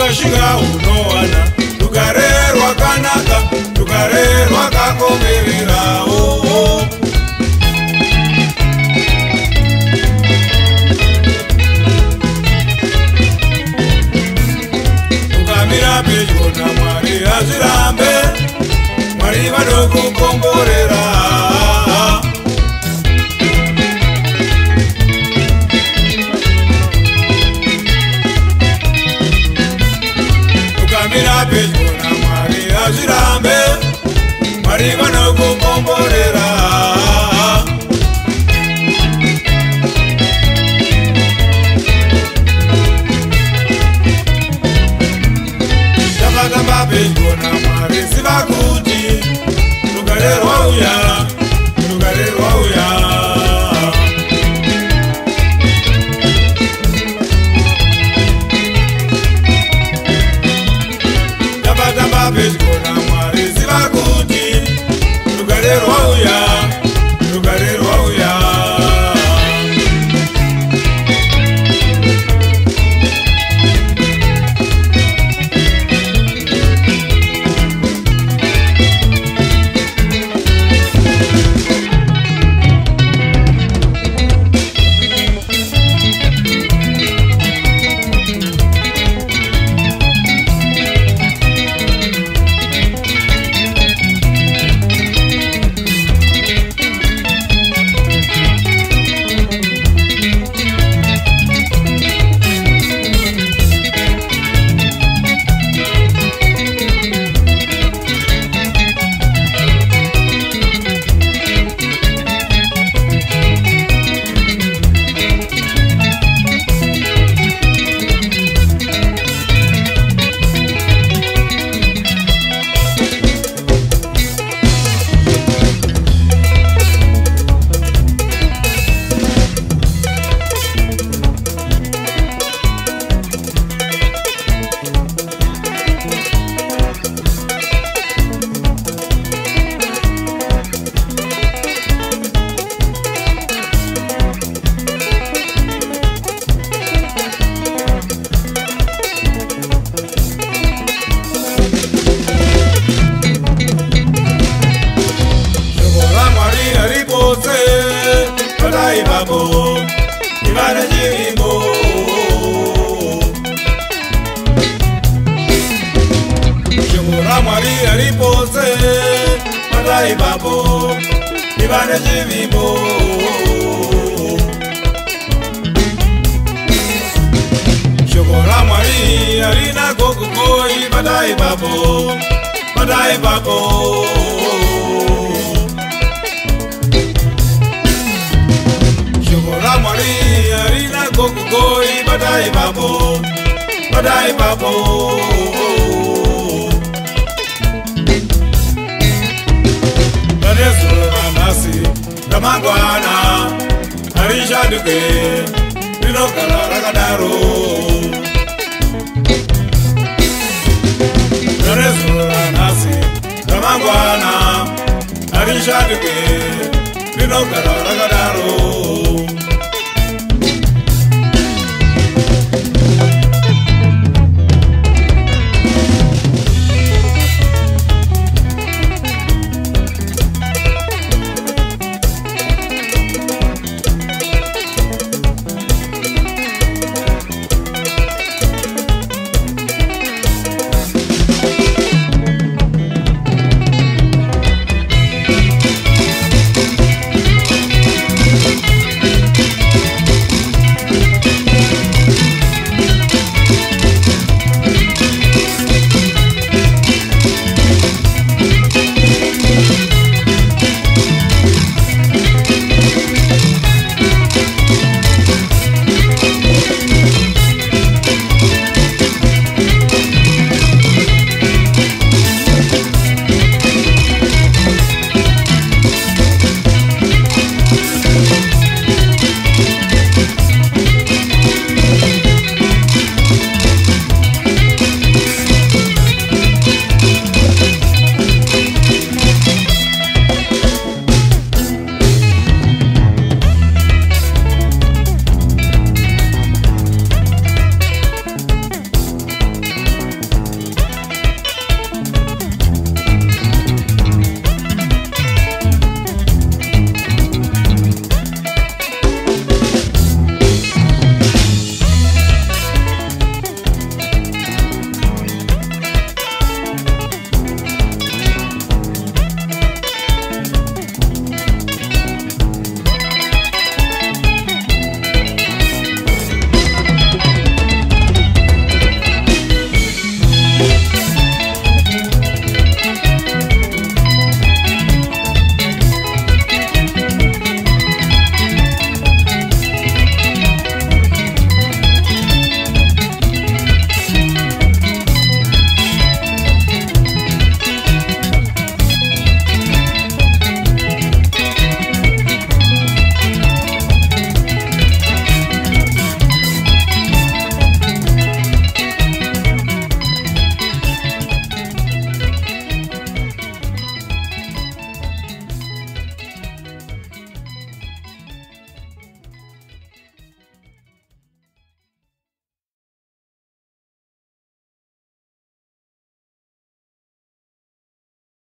ukashinga unowana rugare rwakanaka, rugare rwakakomererawo. Ukamira pedyo naMwari azvirambe, Mwari vanokukomborera. Ukamira pedyo naMwari azvirambe, Mwari vanokukomborera. Takatamba pedyo naMwari ziva kuti rugare rwauya, rugare rwauya. Takatamba pedyo naMwari ziva kuti rugare rwauya, rugare rwauya. Padai babo, Ivana Jimbo. Shomora Mwari aripose, Padai babo, Ivana Jimbo. Shomora Mwari arina kokukoi, Padai babo, Padai babo. Shomora Mwari arina kokukoi, Padai babo, Padai babo. Danesura nasi, damangwana, arisha duke, rinokala rakadaro. Danesura nasi, damangwana, arisha duke, rinokala